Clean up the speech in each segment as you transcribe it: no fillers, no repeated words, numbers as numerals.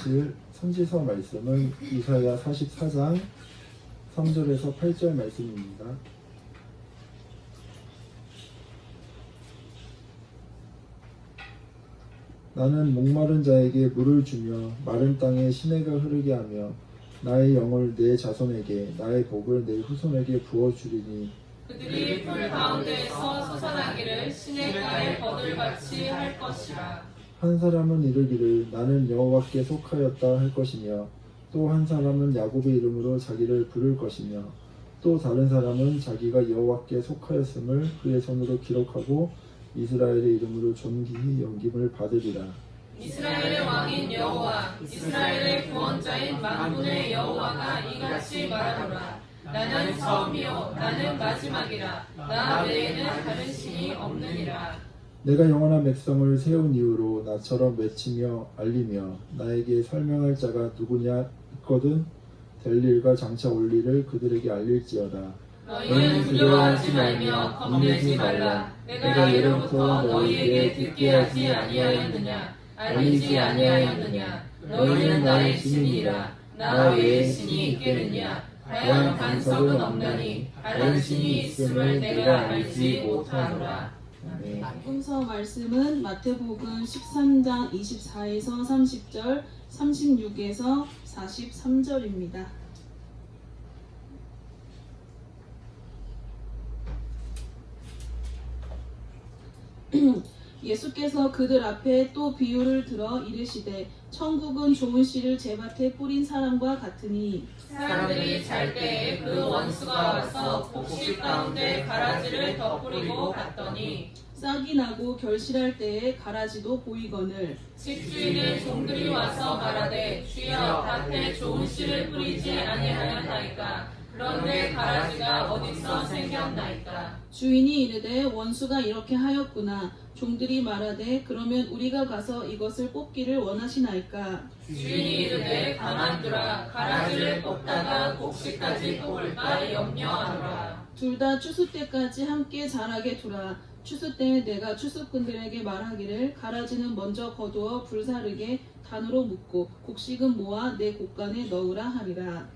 하실 선지서 말씀은 이사야 44장 3절에서 8절 말씀입니다. 나는 목마른 자에게 물을 주며 마른 땅에 시내가 흐르게 하며 나의 영을 내 자손에게 나의 복을 내 후손에게 부어주리니 그들이 풀 가운데에서 솟아나기를 시냇가에 버들같이 할 것이라. 한 사람은 이르기를 나는 여호와께 속하였다 할 것이며 또 한 사람은 야곱의 이름으로 자기를 부를 것이며 또 다른 사람은 자기가 여호와께 속하였음을 그의 손으로 기록하고 이스라엘의 이름으로 존귀히 여김을 받으리라. 이스라엘의 왕인 여호와 이스라엘의 구원자인 만군의 여호와가 이같이 말하노라. 나는 처음이요 나는 마지막이라. 나 외에는 다른 신이 없느니라. 내가 영원한 백성을 세운 이후로 나처럼 외치며 알리며 나에게 설명할 자가 누구냐 있거든 될 일과 장차 올 일을 그들에게 알릴지어다. 너희는 두려워하지 말며 겁내지 말라. 내가 예로부터 너희에게 듣게 하지 아니하였느냐 알리지 아니하였느냐. 너희는 나의 신이라. 나 외에 신이 있겠느냐. 다양 반석은 없나니 다른 신이 있음을 내가 알지 못하노라. 네. 복음서 말씀은 마태복음 13장 24에서 30절, 36에서 43절입니다. 예수께서 그들 앞에 또 비유를 들어 이르시되 천국은 좋은 씨를 제밭에 뿌린 사람과 같으니 사람들이 잘 때에 그 원수가 와서 곡식 가운데 가라지를 덧뿌리고 갔더니 싹이 나고 결실할 때에 가라지도 보이거늘 집주인의 종들이 와서 말하되 주여 밭에 좋은 씨를 뿌리지 아니하였나이까. 그런데 가라지가 어디서 생겼나이까. 주인이 이르되 원수가 이렇게 하였구나. 종들이 말하되 그러면 우리가 가서 이것을 뽑기를 원하시나이까. 주인이 이르되 가만두라. 가라지를 뽑다가 곡식까지 뽑을까 염려하노라. 둘 다 추수 때까지 함께 자라게 두라. 추수 때에 내가 추수꾼들에게 말하기를 가라지는 먼저 거두어 불사르게 단으로 묶고 곡식은 모아 내 곡간에 넣으라 하리라.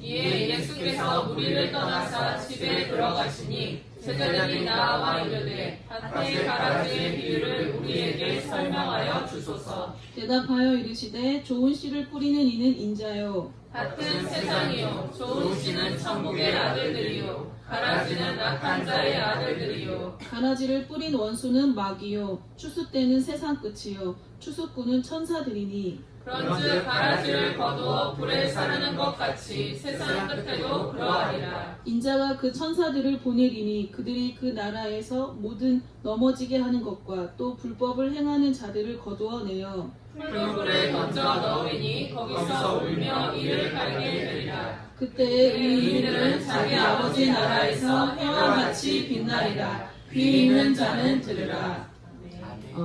이에 예수께서 무리를 떠나사 집에 들어가시니 제자들이 나와 이르되 밭의 가라지의 비유를 우리에게 설명하여 주소서. 대답하여 이르시되 좋은 씨를 뿌리는 이는 인자요 밭은 세상이요 좋은 씨는 천국의 아들들이요 가라지는 악한 자의 아들들이요. 가라지를 뿌린 원수는 마귀요 추수 때는 세상 끝이요 추수꾼은 천사들이니 그런즉 가라지를 거두어 불에 사르는 것 같이 세상 끝에도 그러하리라. 인자가 그 천사들을 보내리니 그들이 그 나라에서 모든 넘어지게 하는 것과 또 불법을 행하는 자들을 거두어내어 불불에 던져 넣으리니 거기서 울며 이를 갈게 되리라. 그때에 의인들은 자기 아버지 나라에서 해와 같이 빛나리라. 귀 있는 자는 들으라.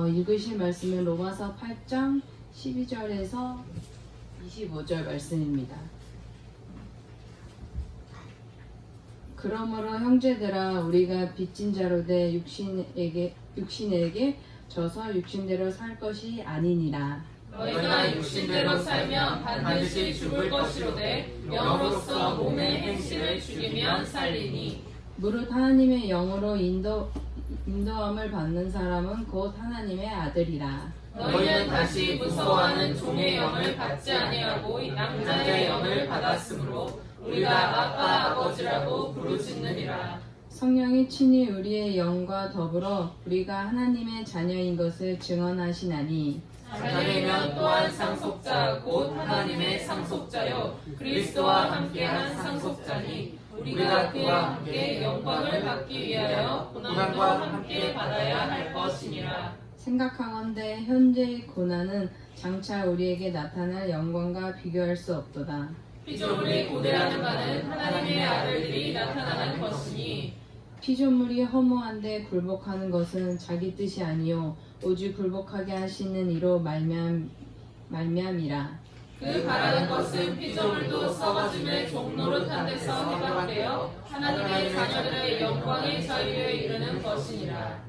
읽으실 말씀은 로마서 8장 12절에서 25절 말씀입니다. 그러므로 형제들아 우리가 빚진 자로 돼 육신에게 져서 육신대로 살 것이 아니니라. 너희가 육신대로 살면 반드시 죽을 것이로되 영으로서 몸의 행실을 죽이면 살리니. 무릇 하나님의 영으로 인도함을 받는 사람은 곧 하나님의 아들이라. 너희는 다시 무서워하는 종의 영을 받지 아니하고 양자의 영을 받았으므로 우리가 아빠 아버지라고 부르짖느니라. 성령이 친히 우리의 영과 더불어 우리가 하나님의 자녀인 것을 증언하시나니 자녀이면 또한 상속자 곧 하나님의 상속자요 그리스도와 함께한 상속자니 우리가 그와 함께 영광을 받기 위하여 고난과 함께 받아야 할 것이니라. 생각하건대 현재의 고난은 장차 우리에게 나타날 영광과 비교할 수 없도다. 피조물이 고대하는 바는 하나님의 아들들이 나타나는 것이니 피조물이 허무한데 굴복하는 것은 자기 뜻이 아니요 오직 굴복하게 하시는 이로 말미암이라. 그 바라는 것은 피조물도 썩어짐의 종노릇한 데서 해방되어 하나님의 자녀들의 영광의 자유에 이르는 것이니라.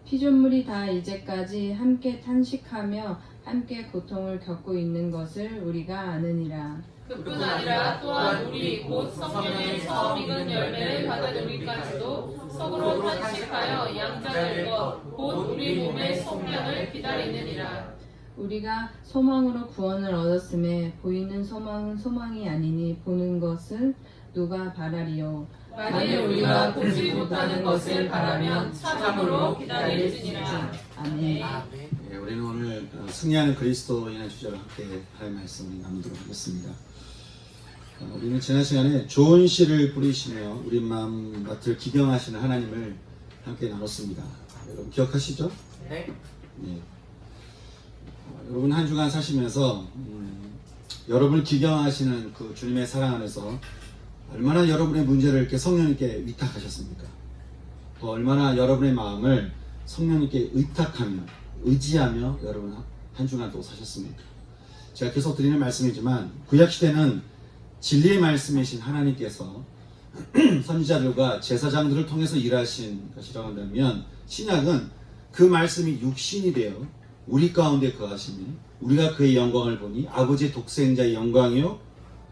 피조물이 다 이제까지 함께 탄식하며 함께 고통을 겪고 있는 것을 우리가 아느니라. 그뿐 아니라 또한 우리 곧 성령의 처음 익은 열매를 받은 우리까지도 속으로 탄식하여 양자될 것 곧 우리 몸의 속량을 기다리느니라. 우리가 소망으로 구원을 얻었음에 보이는 소망은 소망이 아니니 보는 것을 누가 바라리요. 만일 우리가 보지 못하는 것을 바라면 참으로 기다릴지니라. 아멘. 네, 우리는 오늘 승리하는 그리스도인의 주제로 함께 하나님의 말씀을 나누도록 하겠습니다. 우리는 지난 시간에 좋은 씨를 뿌리시며 우리 마음밭을 기경하시는 하나님을 함께 나눴습니다. 여러분 기억하시죠? 네. 네. 여러분 한 주간 사시면서 여러분을 기경하시는 그 주님의 사랑 안에서 얼마나 여러분의 문제를 이렇게 성령님께 위탁하셨습니까? 또 얼마나 여러분의 마음을 성령님께 의탁하며 의지하며 여러분 한 주간 또 사셨습니까? 제가 계속 드리는 말씀이지만 구약시대는 진리의 말씀이신 하나님께서 선지자들과 제사장들을 통해서 일하신 것이라고 한다면, 신약은 그 말씀이 육신이 되어 우리 가운데 거하시니 우리가 그의 영광을 보니 아버지의 독생자의 영광이요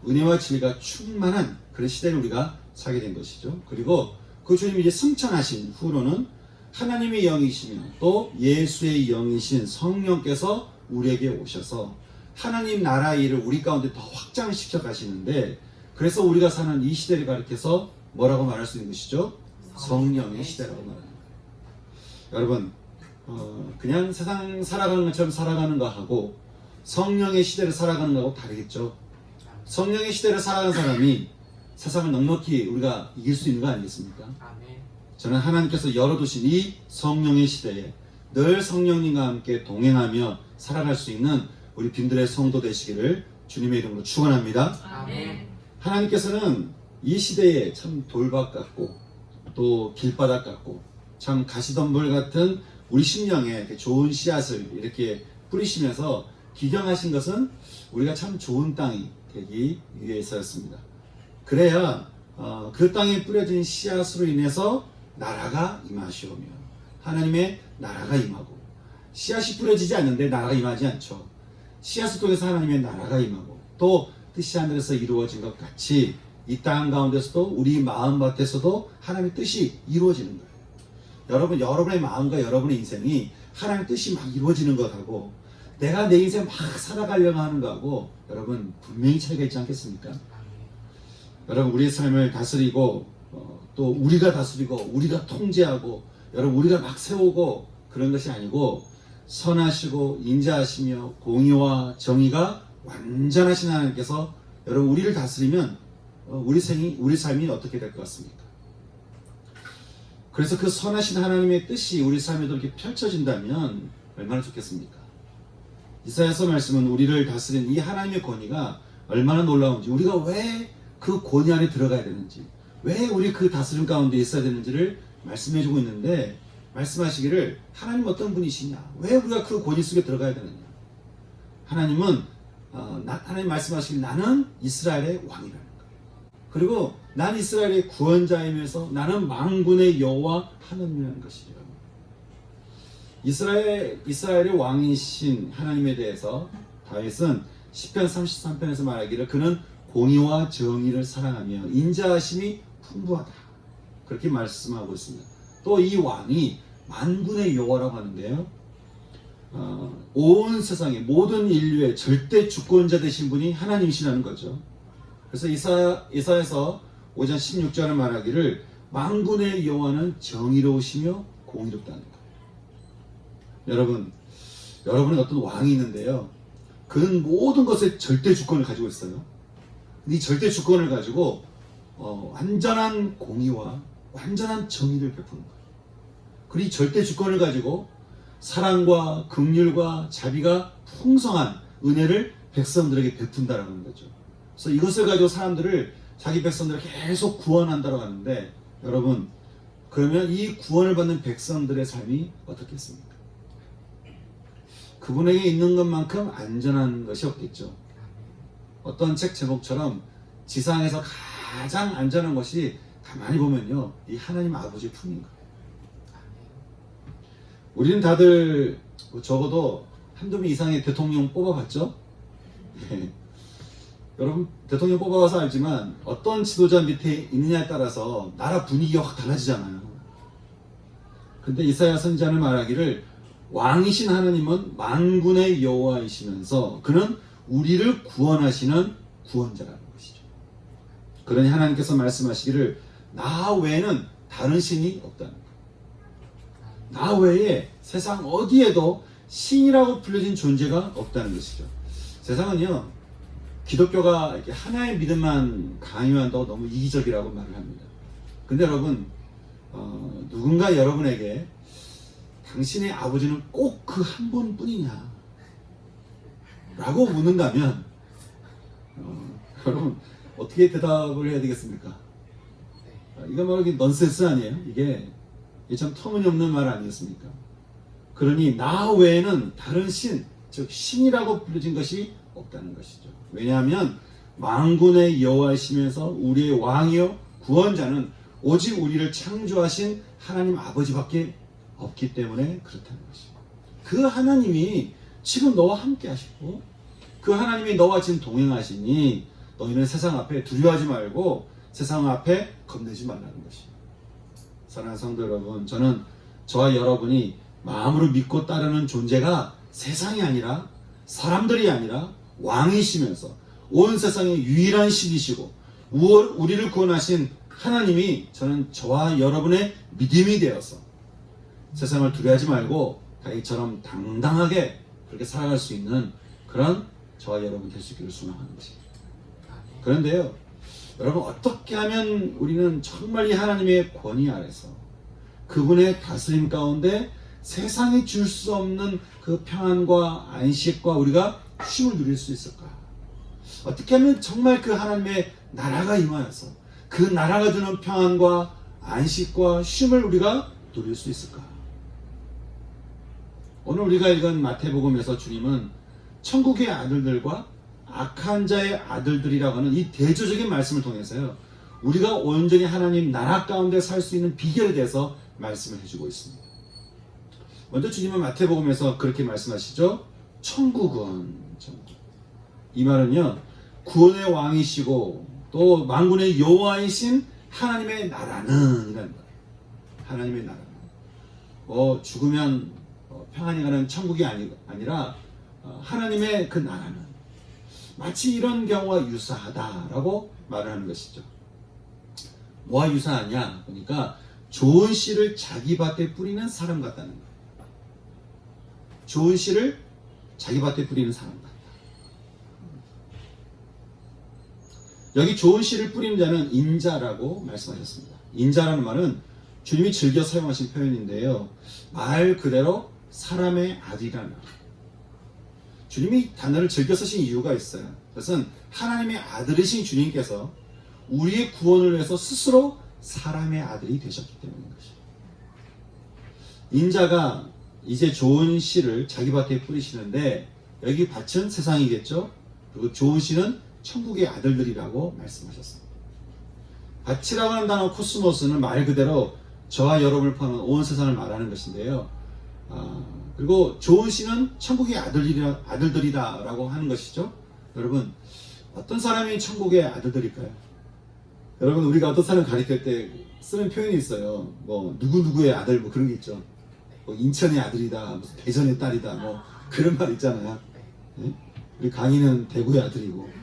은혜와 진리가 충만한 그런 시대를 우리가 살게 된 것이죠. 그리고 그 주님이 이제 승천하신 후로는 하나님의 영이시며 또 예수의 영이신 성령께서 우리에게 오셔서 하나님 나라의 일을 우리 가운데 더 확장시켜 가시는데, 그래서 우리가 사는 이 시대를 가리켜서 뭐라고 말할 수 있는 것이죠? 성령의 시대라고 말합니다. 여러분, 그냥 세상 살아가는 것처럼 살아가는 거하고 성령의 시대를 살아가는 거하고 다르겠죠. 성령의 시대를 살아가는 사람이 세상을 넉넉히 우리가 이길 수 있는 거 아니겠습니까? 저는 하나님께서 열어두신 이 성령의 시대에 늘 성령님과 함께 동행하며 살아갈 수 있는 우리 빈들의 성도 되시기를 주님의 이름으로 축원합니다. 아멘. 하나님께서는 이 시대에 참 돌밭 같고 또 길바닥 같고 참 가시덤불 같은 우리 심령에 좋은 씨앗을 이렇게 뿌리시면서 기경하신 것은 우리가 참 좋은 땅이 되기 위해서였습니다. 그래야 그 땅에 뿌려진 씨앗으로 인해서 나라가 임하시오며 하나님의 나라가 임하고, 씨앗이 뿌려지지 않는데 나라가 임하지 않죠. 씨앗을 통해서 하나님의 나라가 임하고 또 뜻이 하늘에서 이루어진 것 같이 이 땅 가운데서도 우리 마음밭에서도 하나님의 뜻이 이루어지는 거예요. 여러분, 여러분의 마음과 여러분의 인생이 하나님의 뜻이 막 이루어지는 것하고 내가 내 인생 막 살아가려고 하는 것하고 여러분 분명히 차이가 있지 않겠습니까? 여러분, 우리의 삶을 다스리고 또 우리가 다스리고 우리가 통제하고 여러분 우리가 막 세우고 그런 것이 아니고, 선하시고 인자하시며 공의와 정의가 완전하신 하나님께서 여러분 우리를 다스리면 우리 삶이 어떻게 될 것 같습니까? 그래서 그 선하신 하나님의 뜻이 우리 삶에도 이렇게 펼쳐진다면 얼마나 좋겠습니까? 이사야서 말씀은 우리를 다스리는 이 하나님의 권위가 얼마나 놀라운지, 우리가 왜 그 권위 안에 들어가야 되는지, 왜 우리 그 다스림 가운데 있어야 되는지를 말씀해주고 있는데, 말씀하시기를 하나님 어떤 분이시냐, 왜 우리가 그 권위 속에 들어가야 되느냐. 하나님은 하나님 말씀하시길 나는 이스라엘의 왕이라는 거예요. 그리고 난 이스라엘의 구원자이면서 나는 만군의 여호와 하나님이라는 것이죠. 이스라엘의 왕이신 하나님에 대해서 다윗은 시편 33편에서 말하기를 그는 공의와 정의를 사랑하며 인자하심이 풍부하다, 그렇게 말씀하고 있습니다. 또 이 왕이 만군의 여호와라고 하는데요, 온 세상의 모든 인류의 절대 주권자 되신 분이 하나님이시라는 거죠. 그래서 이사야서 5장 16절을 말하기를 만군의 여호와는 정의로우시며 공의롭다는 거예요. 여러분은 어떤 왕이 있는데요, 그는 모든 것에 절대 주권을 가지고 있어요. 이 절대 주권을 가지고 완전한 공의와 완전한 정의를 베푸는 거예요. 그리고 이 절대 주권을 가지고 사랑과 긍휼과 자비가 풍성한 은혜를 백성들에게 베푼다라는 거죠. 그래서 이것을 가지고 사람들을, 자기 백성들을 계속 구원한다고 하는데, 여러분, 그러면 이 구원을 받는 백성들의 삶이 어떻겠습니까? 그분에게 있는 것만큼 안전한 것이 없겠죠. 어떤 책 제목처럼 지상에서 가장 안전한 것이 가만히 보면요, 이 하나님 아버지의 품인 거예요. 우리는 다들 적어도 한두 명 이상의 대통령 뽑아봤죠? 네. 여러분, 대통령 뽑아봐서 알지만 어떤 지도자 밑에 있느냐에 따라서 나라 분위기가 확 달라지잖아요. 근데 이사야 선지자는 말하기를 왕이신 하나님은 만군의 여호와이시면서 그는 우리를 구원하시는 구원자라는 것이죠. 그러니 하나님께서 말씀하시기를 나 외에는 다른 신이 없다는 거예요. 나 외에 세상 어디에도 신이라고 불려진 존재가 없다는 것이죠. 세상은요, 기독교가 이렇게 하나의 믿음만 강요한다고 너무 이기적이라고 말을 합니다. 근데 여러분, 누군가 여러분에게 당신의 아버지는 꼭 그 한 분뿐이냐, 라고 묻는다면 여러분 어떻게 대답을 해야 되겠습니까? 이거 뭐 이게 넌센스 아니에요? 이게 참 터무니없는 말 아니겠습니까? 그러니 나 외에는 다른 신, 즉 신이라고 불려진 것이 없다는 것이죠. 왜냐하면 만군의 여호와이시면서 우리의 왕이요 구원자는 오직 우리를 창조하신 하나님 아버지밖에 없기 때문에 그렇다는 것이죠. 그 하나님이 지금 너와 함께 하시고 그 하나님이 너와 지금 동행하시니 너희는 세상 앞에 두려워하지 말고 세상 앞에 겁내지 말라는 것이에요. 사랑하는 성도 여러분, 저는 저와 여러분이 마음으로 믿고 따르는 존재가 세상이 아니라 사람들이 아니라 왕이시면서 온 세상의 유일한 신이시고 우리를 구원하신 하나님이 저는 저와 여러분의 믿음이 되어서 세상을 두려워하지 말고 다윗처럼 당당하게 그렇게 살아갈 수 있는 그런 저와 여러분 될 수 있기를 소망하는 것입니다. 그런데요, 여러분 어떻게 하면 우리는 정말 이 하나님의 권위 아래서 그분의 다스림 가운데 세상이 줄 수 없는 그 평안과 안식과 우리가 쉼을 누릴 수 있을까? 어떻게 하면 정말 그 하나님의 나라가 임하여서 그 나라가 주는 평안과 안식과 쉼을 우리가 누릴 수 있을까? 오늘 우리가 읽은 마태복음에서 주님은 천국의 아들들과 악한 자의 아들들이라고 하는 이 대조적인 말씀을 통해서요, 우리가 온전히 하나님 나라 가운데 살 수 있는 비결에 대해서 말씀을 해주고 있습니다. 먼저 주님은 마태복음에서 그렇게 말씀하시죠. 천국은, 이 말은요, 구원의 왕이시고 또 만군의 여호와이신 하나님의 나라는 이라는 거예요. 하나님의 나라는 죽으면 평안히 가는 천국이 아니라 하나님의 그 나라는 마치 이런 경우와 유사하다라고 말을 하는 것이죠. 뭐와 유사하냐 보니까 좋은 씨를 자기 밭에 뿌리는 사람 같다는 거예요. 좋은 씨를 자기 밭에 뿌리는 사람 같다. 여기 좋은 씨를 뿌리는 자는 인자라고 말씀하셨습니다. 인자라는 말은 주님이 즐겨 사용하신 표현인데요, 말 그대로 사람의 아들이라는 말. 주님이 단어를 즐겨 쓰신 이유가 있어요. 그것은 하나님의 아들이신 주님께서 우리의 구원을 위해서 스스로 사람의 아들이 되셨기 때문인 것이에요. 인자가 이제 좋은 씨를 자기 밭에 뿌리시는데 여기 밭은 세상이겠죠. 그리고 좋은 씨는 천국의 아들들이라고 말씀하셨습니다. 밭이라고 하는 단어 코스모스는 말 그대로 저와 여러분을 포함한 온 세상을 말하는 것인데요. 그리고 좋은 씨는 천국의 아들들이다라고 하는 것이죠. 여러분, 어떤 사람이 천국의 아들들일까요? 여러분, 우리가 어떤 사람 가리킬 때 쓰는 표현이 있어요. 뭐 누구누구의 아들 뭐 그런 게 있죠. 뭐 인천의 아들이다, 무슨 대전의 딸이다, 뭐 그런 말 있잖아요. 네? 우리 강희는 대구의 아들이고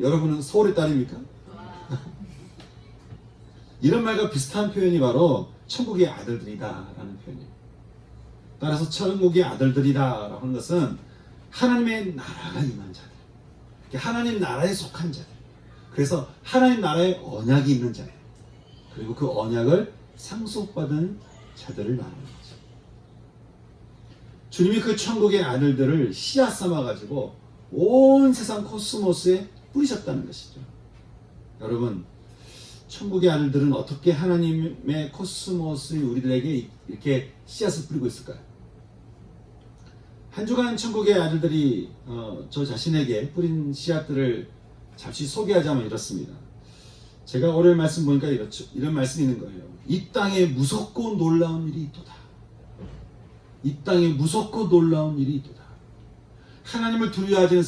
여러분은 서울의 딸입니까? 이런 말과 비슷한 표현이 바로 천국의 아들들이다 라는 표현이에요. 따라서 천국의 아들들이다 라고 하는 것은 하나님의 나라가 임한 자들, 하나님 나라에 속한 자들, 그래서 하나님 나라에 언약이 있는 자들, 그리고 그 언약을 상속받은 자들을 말하는 거죠. 주님이 그 천국의 아들들을 씨앗 삼아가지고 온 세상 코스모스에 뿌리셨다는 것이죠. 여러분, 천국의 아들들은 어떻게 하나님의 코스모스의 우리들에게 이렇게 씨앗을 뿌리고 있을까요? 한 주간 천국의 아들들이 저 자신에게 뿌린 씨앗들을 잠시 소개하자면 이렇습니다. 제가 월요일 말씀 보니까 이런 말씀이 있는 거예요. 이 땅에 무섭고 놀라운 일이 있도다. 이 땅에 무섭고 놀라운 일이 있도다. 하나님을 두려워하는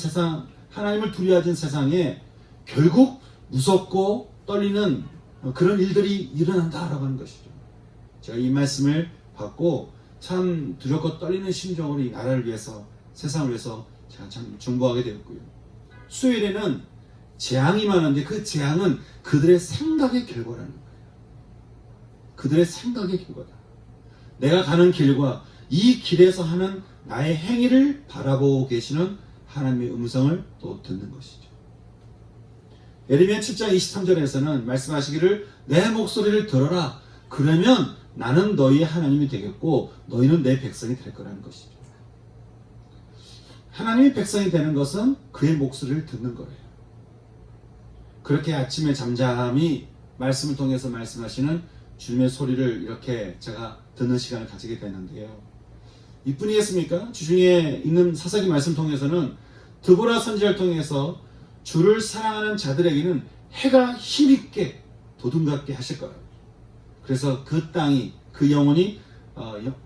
세상에 결국 무섭고 떨리는 그런 일들이 일어난다라고 하는 것이죠. 제가 이 말씀을 받고 참 두렵고 떨리는 심정으로 이 나라를 위해서, 세상을 위해서 제가 참 중보하게 되었고요. 수요일에는 재앙이 많은데 그 재앙은 그들의 생각의 결과라는 거예요. 그들의 생각의 결과다. 내가 가는 길과 이 길에서 하는 나의 행위를 바라보고 계시는 하나님의 음성을 또 듣는 것이죠. 예레미야 7장 23절에서는 말씀하시기를 내 목소리를 들어라. 그러면 나는 너희의 하나님이 되겠고 너희는 내 백성이 될 거라는 것이죠. 하나님의 백성이 되는 것은 그의 목소리를 듣는 거예요. 그렇게 아침에 잠잠히 말씀을 통해서 말씀하시는 주님의 소리를 이렇게 제가 듣는 시간을 가지게 되는데요. 이뿐이겠습니까? 주중에 있는 사사기 말씀 통해서는 드보라 선지자를 통해서 주를 사랑하는 자들에게는 해가 힘있게 도둑같게 하실 거예요. 그래서 그 땅이, 그 영혼이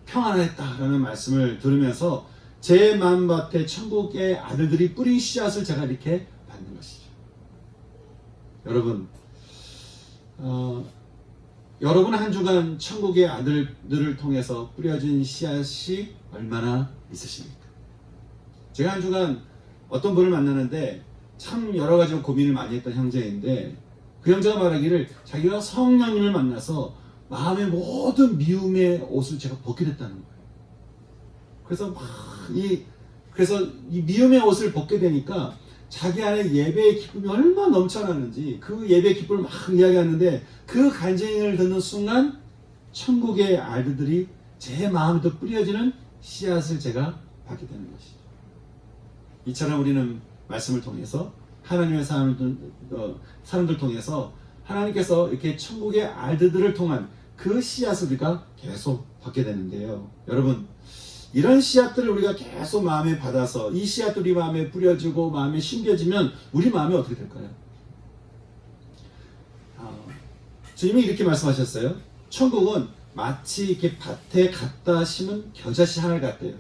평안했다라는 말씀을 들으면서 제 마음밭에 천국의 아들들이 뿌린 씨앗을 제가 이렇게 받는 것이죠. 여러분, 여러분 한 주간 천국의 아들들을 통해서 뿌려진 씨앗이 얼마나 있으십니까? 제가 한 주간 어떤 분을 만나는데 참 여러 가지 고민을 많이 했던 형제인데, 그 형제가 말하기를 자기가 성령님을 만나서 마음의 모든 미움의 옷을 제가 벗게 됐다는 거예요. 그래서 그래서 이 미움의 옷을 벗게 되니까 자기 안에 예배의 기쁨이 얼마나 넘쳐나는지 그 예배의 기쁨을 막 이야기하는데, 그 간증을 듣는 순간 천국의 아들들이 제 마음에도 뿌려지는 씨앗을 제가 받게 되는 것이죠. 이처럼 우리는 말씀을 통해서 하나님의 사람들 통해서 하나님께서 이렇게 천국의 아들들을 통한 그 씨앗을 우리가 계속 받게 되는데요. 여러분, 이런 씨앗들을 우리가 계속 마음에 받아서 이 씨앗들이 마음에 뿌려지고 마음에 심겨지면 우리 마음이 어떻게 될까요? 주님이 이렇게 말씀하셨어요. 천국은 마치 이렇게 밭에 갖다 심은 겨자씨 하나 같대요.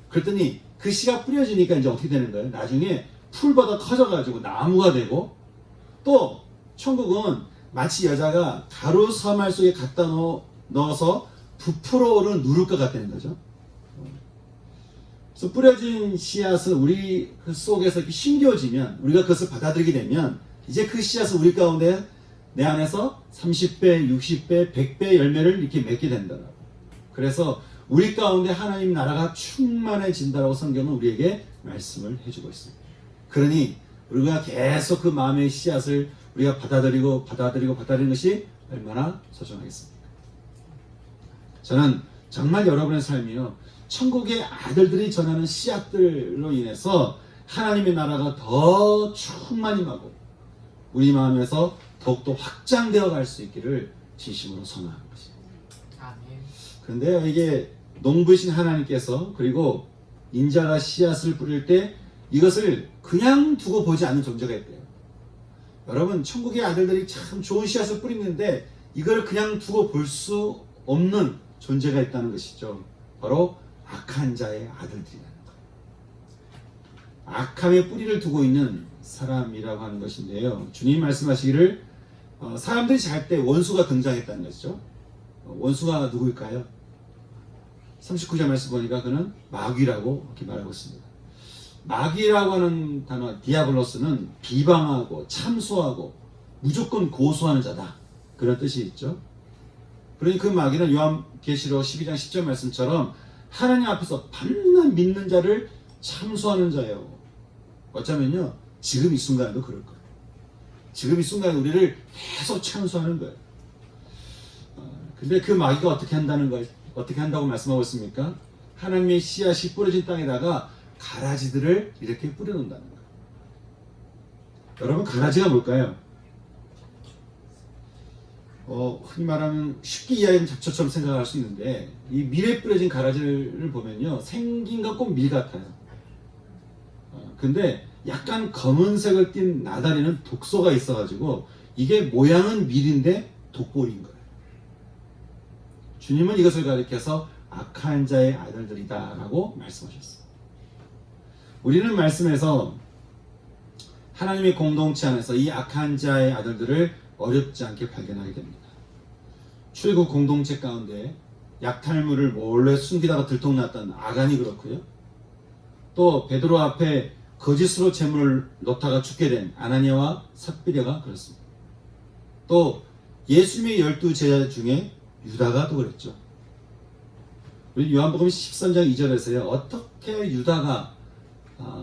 그랬더니 그 씨가 뿌려지니까 이제 어떻게 되는 거예요? 나중에 풀보다 커져가지고 나무가 되고, 또 천국은 마치 여자가 가루 서말 속에 갖다 넣어서 부풀어 오르는 누를것 같다는 거죠. 그래서 뿌려진 씨앗은 우리 그 속에서 이렇게 심겨지면, 우리가 그것을 받아들이게 되면 이제 그 씨앗은 우리 가운데 내 안에서 30배, 60배, 100배 열매를 이렇게 맺게 된다라고. 그래서 우리 가운데 하나님 나라가 충만해진다라고 성경은 우리에게 말씀을 해주고 있습니다. 그러니 우리가 계속 그 마음의 씨앗을 우리가 받아들이는 것이 얼마나 소중하겠습니까? 저는 정말 여러분의 삶이요, 천국의 아들들이 전하는 씨앗들로 인해서 하나님의 나라가 더 충만히 임하고 우리 마음에서 더욱더 확장되어 갈 수 있기를 진심으로 소망하는 것입니다. 아멘. 그런데 이게 농부이신 하나님께서, 그리고 인자가 씨앗을 뿌릴 때 이것을 그냥 두고 보지 않는 존재가 있대요. 여러분, 천국의 아들들이 참 좋은 씨앗을 뿌리는데 이걸 그냥 두고 볼 수 없는 존재가 있다는 것이죠. 바로 악한 자의 아들들이라는 거예요. 악함의 뿌리를 두고 있는 사람이라고 하는 것인데요. 주님 말씀하시기를 사람들이 잘 때 원수가 등장했다는 것이죠. 원수가 누구일까요? 39절 말씀 보니까 그는 마귀라고 이렇게 말하고 있습니다. 마귀라고 하는 단어 디아블로스는 비방하고 참소하고 무조건 고소하는 자다, 그런 뜻이 있죠. 그러니 그 마귀는 요한계시록 12장 10절 말씀처럼 하나님 앞에서 밤낮 믿는 자를 참소하는 자예요. 어쩌면요, 지금 이 순간에도 그럴 거예요. 지금 이 순간에 우리를 계속 참소하는 거예요. 근데 그 마귀가 어떻게 한다고 말씀하고 있습니까? 하나님의 씨앗이 뿌려진 땅에다가 가라지들을 이렇게 뿌려놓는다는 거예요. 여러분, 가라지가 뭘까요? 흔히 말하면 쉽게 이해하는 잡초처럼 생각할 수 있는데, 이 밀에 뿌려진 가라지를 보면요, 생긴 건 꼭 밀 같아요. 근데 약간 검은색을 띤 나다리는 독소가 있어가지고 이게 모양은 밀인데 독보리인 거예요. 주님은 이것을 가리켜서 악한 자의 아들들이다 라고 말씀하셨어요. 우리는 말씀에서 하나님의 공동체 안에서 이 악한 자의 아들들을 어렵지 않게 발견하게 됩니다. 출애굽 공동체 가운데 약탈물을 몰래 숨기다가 들통났던 아간이 그렇고요. 또 베드로 앞에 거짓으로 재물을 놓다가 죽게 된 아나니아와 삽비랴가 그렇습니다. 또 예수님의 12제자 중에 유다가 또 그랬죠. 우리 요한복음 13장 2절에서요, 어떻게 유다가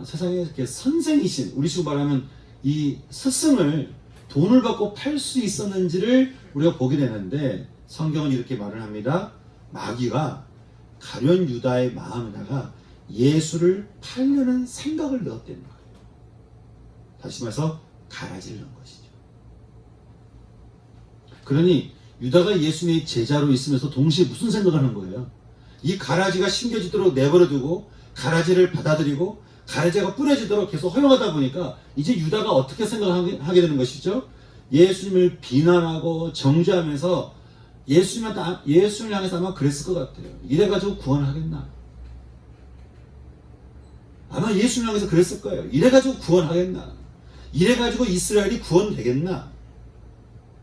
세상에 이렇게 선생이신, 우리 식으로 말하면 이 스승을 돈을 받고 팔 수 있었는지를 우리가 보게 되는데, 성경은 이렇게 말을 합니다. 마귀가 가련 유다의 마음에다가 예수를 팔려는 생각을 넣었다는 거예요. 다시 말해서 가라지를 넣은 것이죠. 그러니 유다가 예수님의 제자로 있으면서 동시에 무슨 생각을 하는 거예요? 이 가라지가 심겨지도록 내버려두고 가라지를 받아들이고 가라지가 뿌려지도록 계속 허용하다 보니까 이제 유다가 어떻게 생각하게 되는 것이죠? 예수님을 비난하고 정죄하면서 예수님을 향해서 아마 그랬을 것 같아요. 이래가지고 구원하겠나? 아마 예수님을 향해서 그랬을 거예요. 이래가지고 구원하겠나? 이래가지고 이스라엘이 구원되겠나?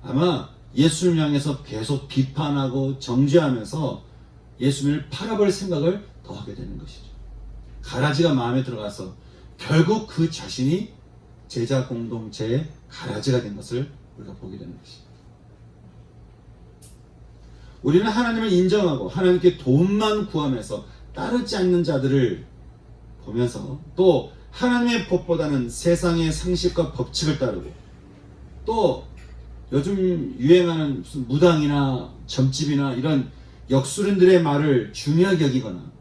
아마 예수님을 향해서 계속 비판하고 정죄하면서 예수님을 팔아버릴 생각을 더 하게 되는 것이죠. 가라지가 마음에 들어가서 결국 그 자신이 제자 공동체의 가라지가 된 것을 우리가 보게 되는 것입니다. 우리는 하나님을 인정하고 하나님께 도움만 구하면서 따르지 않는 자들을 보면서 또 하나님의 법보다는 세상의 상식과 법칙을 따르고 또 요즘 유행하는 무슨 무당이나 점집이나 이런 역술인들의 말을 중요하게 여기거나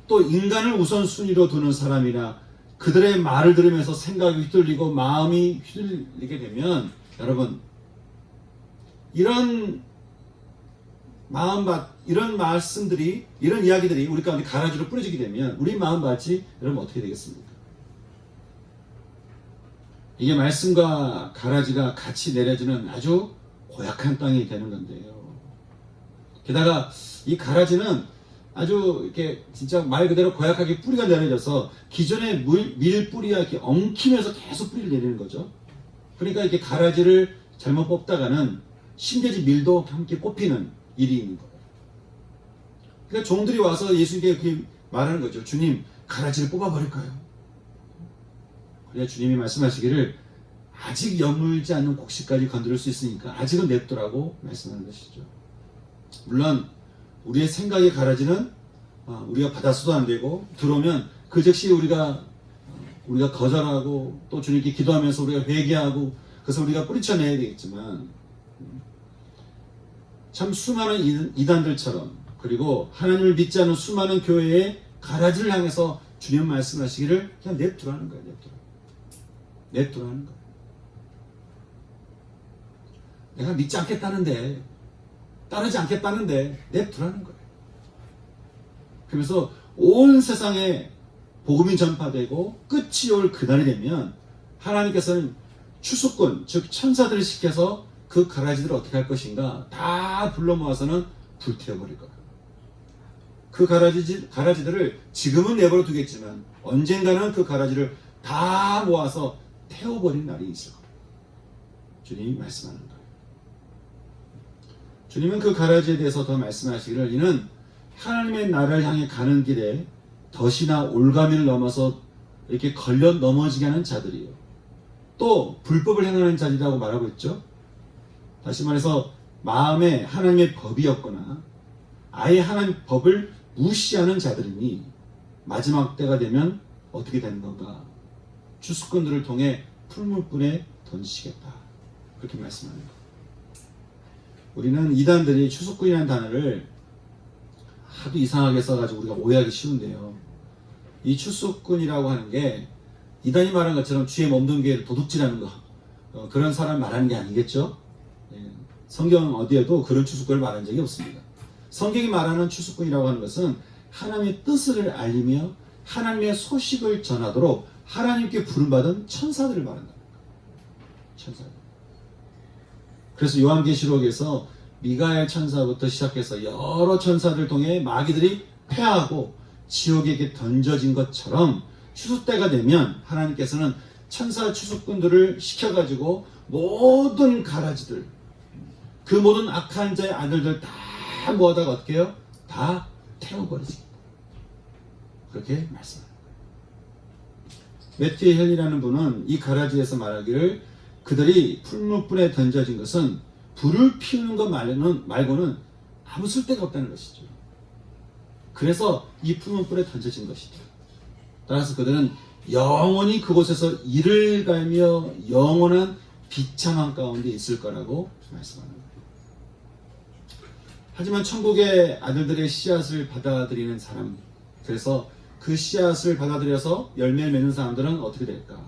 또 인간을 우선순위로 두는 사람이나 그들의 말을 들으면서 생각이 휘둘리고 마음이 휘둘리게 되면 여러분 이런 이런 말씀들이 이런 이야기들이 우리 가운데 가라지로 뿌려지게 되면 우리 마음밭이 여러분 어떻게 되겠습니까? 이게 말씀과 가라지가 같이 내려지는 아주 고약한 땅이 되는 건데요. 게다가 이 가라지는 아주 이렇게 진짜 말 그대로 고약하게 뿌리가 내려져서 기존의 밀뿌리와 이렇게 엉키면서 계속 뿌리를 내리는 거죠. 그러니까 이렇게 가라지를 잘못 뽑다가는 심겨진 밀도 함께 꼽히는 일이 있는 거예요. 그러니까 종들이 와서 예수님께 이렇게 말하는 거죠. 주님, 가라지를 뽑아버릴까요? 그래야 주님이 말씀하시기를 아직 여물지 않는 곡식까지 건드릴 수 있으니까 아직은 냅두라고 말씀하는 것이죠. 물론 우리의 생각의 가라지는 우리가 받아서도 안 되고 들어오면 그 즉시 우리가 거절하고 또 주님께 기도하면서 우리가 회개하고 그래서 우리가 뿌리쳐내야 되겠지만 참 수많은 이단들처럼 그리고 하나님을 믿지 않는 수많은 교회의 가라지를 향해서 주님 말씀하시기를 그냥 냅두라는 거예요. 냅두라는 거예요. 내가 믿지 않겠다는데 따르지 않겠다는데 냅두라는 거예요. 그러면서 온 세상에 복음이 전파되고 끝이 올 그날이 되면 하나님께서는 추수꾼 즉 천사들을 시켜서 그 가라지들을 어떻게 할 것인가 다 불러 모아서는 불태워버릴 거예요. 그 가라지들을 지금은 내버려 두겠지만 언젠가는 그 가라지를 다 모아서 태워버린 날이 있을 거예요. 주님이 말씀하는 거예요. 주님은 그 가라지에 대해서 더 말씀하시기를 이는 하나님의 나라를 향해 가는 길에 덫이나 올가미를 넘어서 이렇게 걸려 넘어지게 하는 자들이요. 또 불법을 행하는 자들이라고 말하고 있죠. 다시 말해서 마음에 하나님의 법이 없거나 아예 하나님 법을 무시하는 자들이니 마지막 때가 되면 어떻게 되는 건가? 추수꾼들을 통해 풀무불에 던지시겠다. 그렇게 말씀합니다. 우리는 이단들이 추수꾼이라는 단어를 하도 이상하게 써가지고 우리가 오해하기 쉬운데요. 이 추수꾼이라고 하는 게 이단이 말한 것처럼 주의 몸된 교회를 도둑질하는 거 그런 사람 말하는 게 아니겠죠? 성경 어디에도 그런 추수꾼을 말한 적이 없습니다. 성경이 말하는 추수꾼이라고 하는 것은 하나님의 뜻을 알리며 하나님의 소식을 전하도록 하나님께 부름받은 천사들을 말한다. 천사들. 그래서 요한계시록에서 미가엘 천사부터 시작해서 여러 천사들 통해 마귀들이 패하고 지옥에게 던져진 것처럼 추수 때가 되면 하나님께서는 천사 추수꾼들을 시켜가지고 모든 가라지들 그 모든 악한 자의 아들들 다 모아다가 어떻게 해요? 다 태워버리십니다. 그렇게 말씀합니다. 매튜 헬이라는 분은 이 가라지에서 말하기를 그들이 풀무불에 던져진 것은 불을 피우는 것 말고는 아무 쓸데가 없다는 것이죠. 그래서 이 풀무불에 던져진 것이죠. 따라서 그들은 영원히 그곳에서 이를 갈며 영원한 비참한 가운데 있을 거라고 말씀하는 거예요. 하지만 천국의 아들들의 씨앗을 받아들이는 그래서 그 씨앗을 받아들여서 열매 맺는 사람들은 어떻게 될까?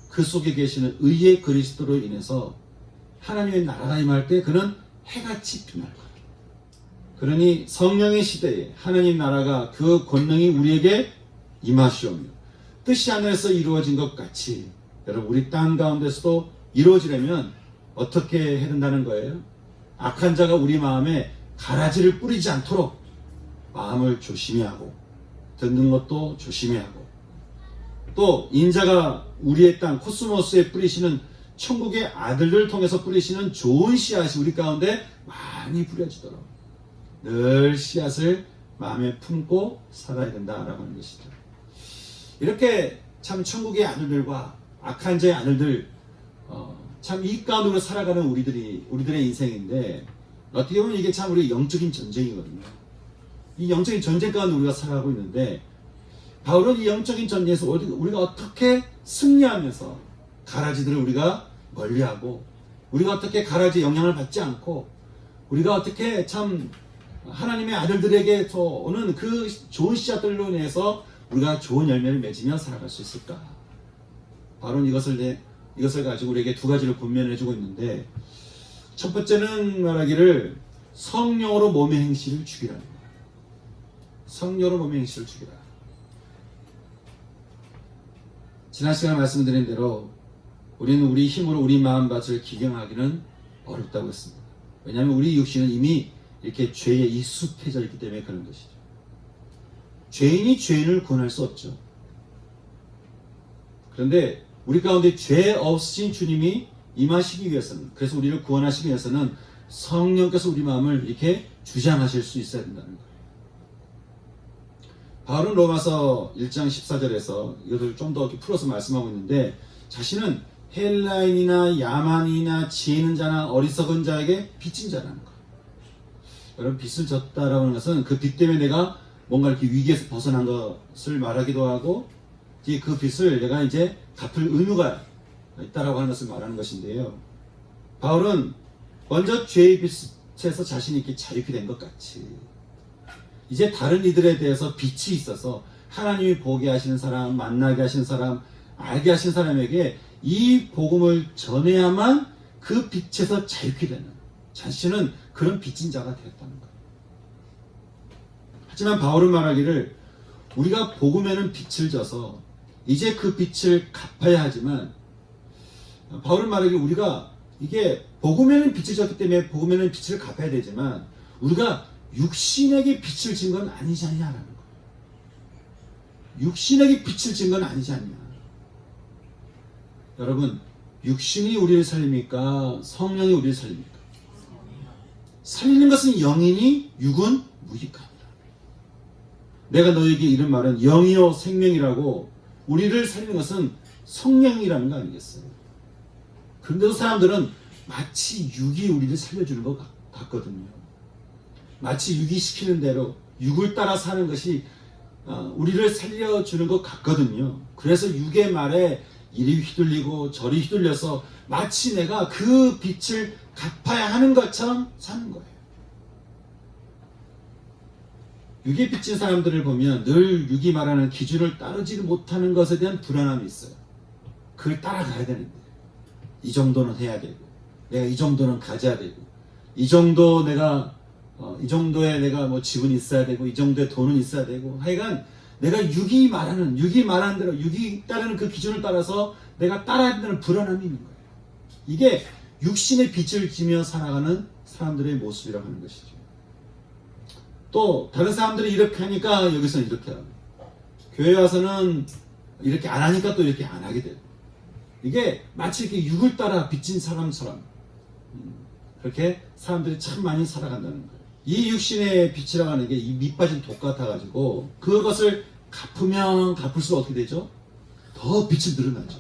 그 속에 계시는 의의 그리스도로 인해서 하나님의 나라가 임할 때 그는 해같이 빛날 거예요. 그러니 성령의 시대에 하나님 나라가 그 권능이 우리에게 임하시오며 뜻이 하늘에서 이루어진 것 같이 여러분 우리 땅 가운데서도 이루어지려면 어떻게 해야 된다는 거예요? 악한 자가 우리 마음에 가라지를 뿌리지 않도록 마음을 조심히 하고 듣는 것도 조심히 하고 또 인자가 우리의 땅 코스모스에 뿌리시는 천국의 아들들을 통해서 뿌리시는 좋은 씨앗이 우리 가운데 많이 뿌려지도록 늘 씨앗을 마음에 품고 살아야 된다라고 하는 것이죠. 이렇게 참 천국의 아들들과 악한 자의 아들들 참 이 가운데로 살아가는 우리들의 인생인데 어떻게 보면 이게 참 우리 영적인 전쟁이거든요. 이 영적인 전쟁 가운데 우리가 살아가고 있는데 바울은 이 영적인 전쟁에서 우리가 어떻게 승리하면서 가라지들을 우리가 멀리하고 우리가 어떻게 가라지의 영향을 받지 않고 우리가 어떻게 참 하나님의 아들들에게서 오는 그 좋은 씨앗들로 인해서 우리가 좋은 열매를 맺으며 살아갈 수 있을까? 바울은 이것을 가지고 우리에게 두 가지를 권면해주고 있는데 첫 번째는 말하기를 성령으로 몸의 행실을 죽이라는 거예요. 성령으로 몸의 행실을 죽이라. 지난 시간에 말씀드린 대로 우리는 우리 힘으로 우리 마음밭을 기경하기는 어렵다고 했습니다. 왜냐하면 우리 육신은 이미 이렇게 죄에 익숙해져 있기 때문에 그런 것이죠. 죄인이 죄인을 구원할 수 없죠. 그런데 우리 가운데 죄 없으신 주님이 임하시기 위해서는, 그래서 우리를 구원하시기 위해서는 성령께서 우리 마음을 이렇게 주장하실 수 있어야 된다는 거예요. 바울은 로마서 1장 14절에서 이것을 좀 더 풀어서 말씀하고 있는데 자신은 헬라인이나 야만이나 지혜 있는 자나 어리석은 자에게 빚진 자라는 거예요. 여러분 빚을 졌다라고 하는 것은 그 빚 때문에 내가 뭔가 이렇게 위기에서 벗어난 것을 말하기도 하고 이제 그 빚을 내가 이제 갚을 의무가 있다라고 하는 것을 말하는 것인데요. 바울은 먼저 죄의 빚에서 자신이 이렇게 자유케 된 것 같이 이제 다른 이들에 대해서 빚이 있어서 하나님이 보게 하시는 사람, 만나게 하시는 사람, 알게 하시는 사람에게 이 복음을 전해야만 그 빚에서 자유케 되는 자신은 그런 빚진 자가 되었다는 거예요. 하지만 바울은 말하기를 우리가 복음에는 빚을 져서 이제 그 빚을 갚아야 하지만 바울은 말하기를 우리가 이게 복음에는 빚을 졌기 때문에 복음에는 빚을 갚아야 되지만 우리가 육신에게 빚을 진 건 아니지 않냐라는 거예요. 육신에게 빚을 진 건 아니지 않냐. 여러분 육신이 우리를 살립니까? 성령이 우리를 살립니까? 살리는 것은 영이니 육은 무익하니라. 내가 너에게 이런 말은 영이요 생명이라고 우리를 살리는 것은 성령이라는 거 아니겠어요? 그런데도 사람들은 마치 육이 우리를 살려주는 것 같거든요. 마치 육이 시키는 대로 육을 따라 사는 것이 우리를 살려주는 것 같거든요. 그래서 육의 말에 이리 휘둘리고 저리 휘둘려서 마치 내가 그 빚을 갚아야 하는 것처럼 사는 거예요. 육에 빚진 사람들을 보면 늘 육이 말하는 기준을 따르지 못하는 것에 대한 불안함이 있어요. 그걸 따라가야 되는데 이 정도는 해야 되고 내가 이 정도는 가져야 되고 이 정도 이 정도의 내가 뭐 집은 있어야 되고 이 정도의 돈은 있어야 되고 하여간 내가 육이 말하는 대로 육이 따르는 그 기준을 따라서 내가 따라야 된다는 불안함이 있는 거예요. 이게 육신의 빚을 지며 살아가는 사람들의 모습이라고 하는 것이죠. 또 다른 사람들이 이렇게 하니까 여기서는 이렇게 하고 교회 와서는 이렇게 안 하니까 또 이렇게 안 하게 되고 이게 마치 이렇게 육을 따라 빚진 사람처럼 그렇게 사람들이 참 많이 살아간다는 거예요. 이 육신의 빚이라고 하는 게 이 밑빠진 독 같아가지고 그것을 갚으면 갚을수록 어떻게 되죠? 더 빚이 늘어나죠.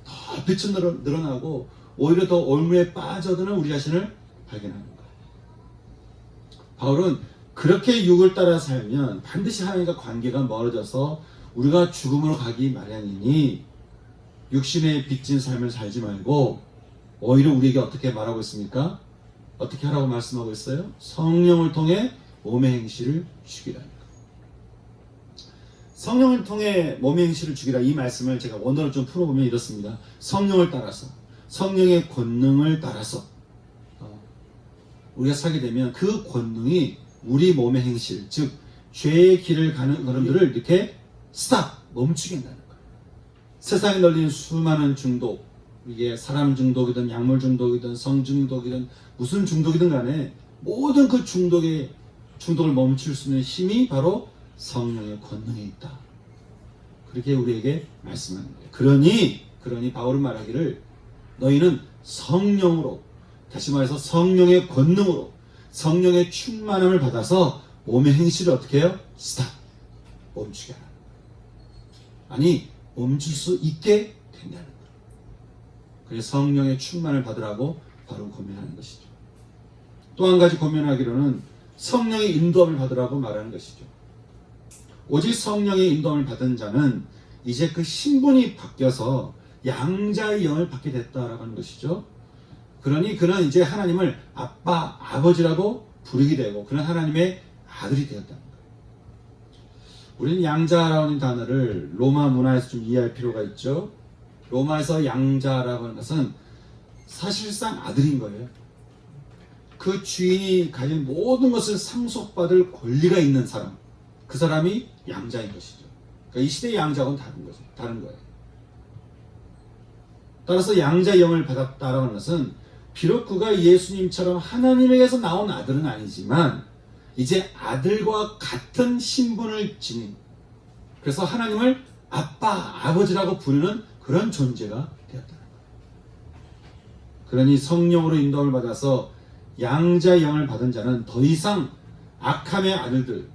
더 빚이 늘어나고 오히려 더 올무에 빠져드는 우리 자신을 발견하는 거예요. 바울은 그렇게 육을 따라 살면 반드시 하나님과 관계가 멀어져서 우리가 죽음으로 가기 마련이니 육신의 빚진 삶을 살지 말고 오히려 우리에게 어떻게 말하고 있습니까? 어떻게 하라고 말씀하고 있어요? 성령을 통해 몸의 행실을 죽이라는 거예요. 성령을 통해 몸의 행실을 죽이라, 이 말씀을 제가 원어를 좀 풀어보면 이렇습니다. 성령을 따라서, 성령의 권능을 따라서 우리가 살게 되면 그 권능이 우리 몸의 행실, 즉 죄의 길을 가는 걸음들을 이렇게 스탑, 멈추게 한다는 거예요. 세상에 널린 수많은 중독, 이게 사람 중독이든 약물 중독이든 성 중독이든 무슨 중독이든 간에 모든 그 중독을 멈출 수 있는 힘이 바로 성령의 권능에 있다. 그렇게 우리에게 말씀하는 거예요. 그러니 바울은 말하기를 너희는 성령으로, 다시 말해서 성령의 권능으로, 성령의 충만함을 받아서 몸의 행실을 어떻게 해요? 스탑, 멈추게 하라. 아니, 멈출 수 있게 된다는 거예요. 그래서 성령의 충만을 받으라고 바로 고면하는 것이죠. 또 한 가지 고면하기로는 성령의 인도함을 받으라고 말하는 것이죠. 오직 성령의 인도함을 받은 자는 이제 그 신분이 바뀌어서 양자의 영을 받게 됐다라고 하는 것이죠. 그러니 그는 이제 하나님을 아빠, 아버지라고 부르게 되고 그는 하나님의 아들이 되었다는 거예요. 우리는 양자라는 단어를 로마 문화에서 좀 이해할 필요가 있죠. 로마에서 양자라고 하는 것은 사실상 아들인 거예요. 그 주인이 가진 모든 것을 상속받을 권리가 있는 사람, 그 사람이 양자인 것이죠. 그러니까 이 시대의 양자하고는 다른 거예요. 따라서 양자의 영을 받았다라고 하는 것은 비록 그가 예수님처럼 하나님에게서 나온 아들은 아니지만 이제 아들과 같은 신분을 지닌, 그래서 하나님을 아빠, 아버지라고 부르는 그런 존재가 되었다는 거예요. 그러니 성령으로 인도함을 받아서 양자의 영을 받은 자는 더 이상 악함의 아들들,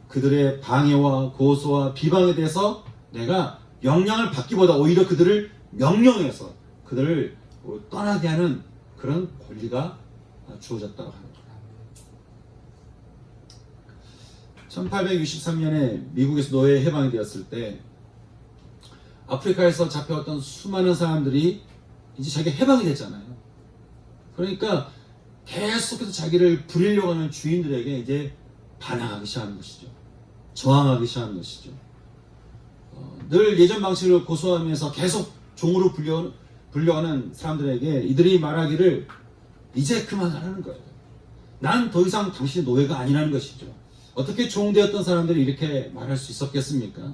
그들의 방해와 고소와 비방에 대해서 내가 영향을 받기보다 오히려 그들을 명령해서 그들을 떠나게 하는 그런 권리가 주어졌다고 합니다. 1863년에 미국에서 노예 해방이 되었을 때 아프리카에서 잡혀왔던 수많은 사람들이 이제 자기가 해방이 됐잖아요. 그러니까 계속해서 자기를 부리려고 하는 주인들에게 이제 반항하기 시작하는 것이죠. 저항하기 시작하는 것이죠. 늘 예전 방식을 고수하면서 계속 종으로 불려가는 사람들에게 이들이 말하기를 이제 그만하라는 거예요. 난 더 이상 당신의 노예가 아니라는 것이죠. 어떻게 종되었던 사람들이 이렇게 말할 수 있었겠습니까?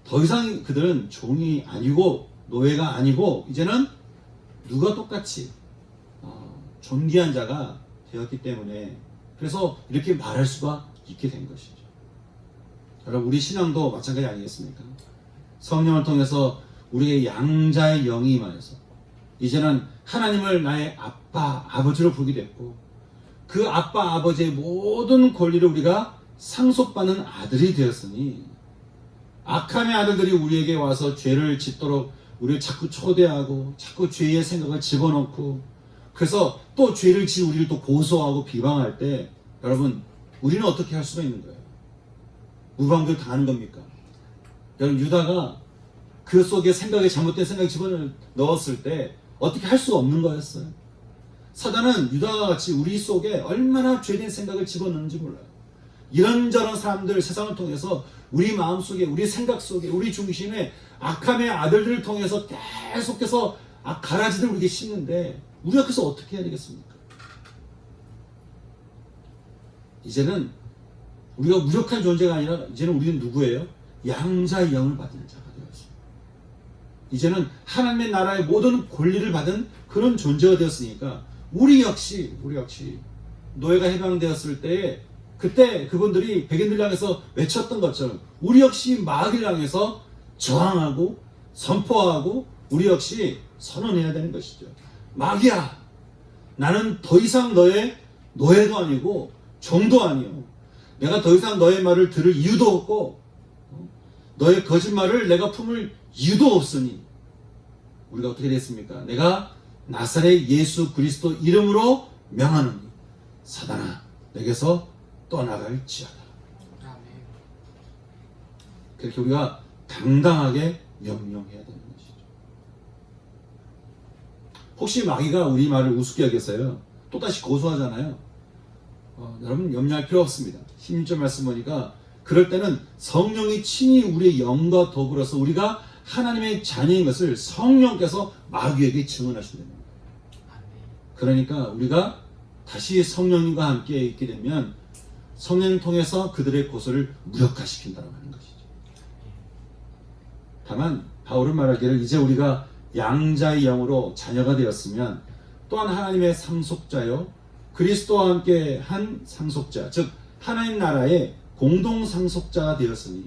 더 이상 그들은 종이 아니고 노예가 아니고 이제는 누가 똑같이 존귀한 자가 되었기 때문에 그래서 이렇게 말할 수가 있게 된 것이죠. 여러분, 우리 신앙도 마찬가지 아니겠습니까? 성령을 통해서 우리의 양자의 영이 임하여서 이제는 하나님을 나의 아빠, 아버지로 부르게 됐고 그 아빠, 아버지의 모든 권리를 우리가 상속받는 아들이 되었으니 악함의 아들들이 우리에게 와서 죄를 짓도록 우리를 자꾸 초대하고 자꾸 죄의 생각을 집어넣고 그래서 또 죄를 지어 우리를 또 고소하고 비방할 때 여러분, 우리는 어떻게 할 수가 있는 거예요? 무방비로 당하는 겁니까? 여러분, 유다가 그 속에 잘못된 생각이 집어넣었을 때 어떻게 할 수가 없는 거였어요. 사단은 유다와 같이 우리 속에 얼마나 죄된 생각을 집어넣는지 몰라요. 이런저런 사람들, 세상을 통해서 우리 마음속에, 우리 생각 속에, 우리 중심에 악함의 아들들을 통해서 계속해서 가라지들 우리에게 심는데 우리가 그래서 어떻게 해야 되겠습니까? 이제는 우리가 무력한 존재가 아니라 이제는 우리는 누구예요? 양자의 영을 받은 자가 되었습니다. 이제는 하나님의 나라의 모든 권리를 받은 그런 존재가 되었으니까 우리 역시 노예가 해방되었을 때에 그때 그분들이 백인들 향해서 외쳤던 것처럼 우리 역시 마귀를 향해서 저항하고 선포하고 우리 역시 선언해야 되는 것이죠. 마귀야, 나는 더 이상 너의 노예도 아니고 종도 아니요. 내가 더 이상 너의 말을 들을 이유도 없고 너의 거짓말을 내가 품을 이유도 없으니 우리가 어떻게 됐습니까? 내가 나사렛 예수 그리스도 이름으로 명하노니 사단아 내게서 떠나갈지어다. 그렇게 우리가 당당하게 명령해야 되는 것이죠. 혹시 마귀가 우리 말을 우습게 여겨서요 또다시 고소하잖아요. 여러분 염려할 필요 없습니다. 16절 말씀 보니까 그럴 때는 성령이 친히 우리의 영과 더불어서 우리가 하나님의 자녀인 것을 성령께서 마귀에게 증언하신다는 거예요. 그러니까 우리가 다시 성령님과 함께 있게 되면 성령을 통해서 그들의 고소를 무력화시킨다고 하는 것이죠. 다만 바울은 말하기를 이제 우리가 양자의 영으로 자녀가 되었으면 또한 하나님의 상속자요 그리스도와 함께 한 상속자, 즉 하나님 나라의 공동 상속자가 되었으니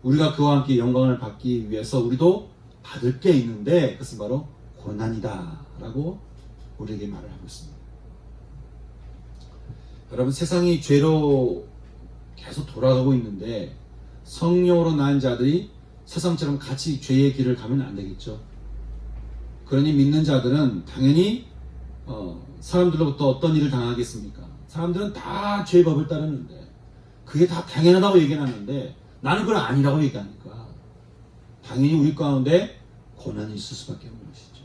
우리가 그와 함께 영광을 받기 위해서 우리도 받을 게 있는데 그것은 바로 고난이다 라고 우리에게 말을 하고 있습니다. 여러분, 세상이 죄로 계속 돌아가고 있는데 성령으로 난 자들이 세상처럼 같이 죄의 길을 가면 안 되겠죠. 그러니 믿는 자들은 당연히 사람들로부터 어떤 일을 당하겠습니까? 사람들은 다 죄의 법을 따르는데 그게 다 당연하다고 얘기하는데 나는 그건 아니라고 얘기하니까 당연히 우리 가운데 고난이 있을 수밖에 없는 것이죠.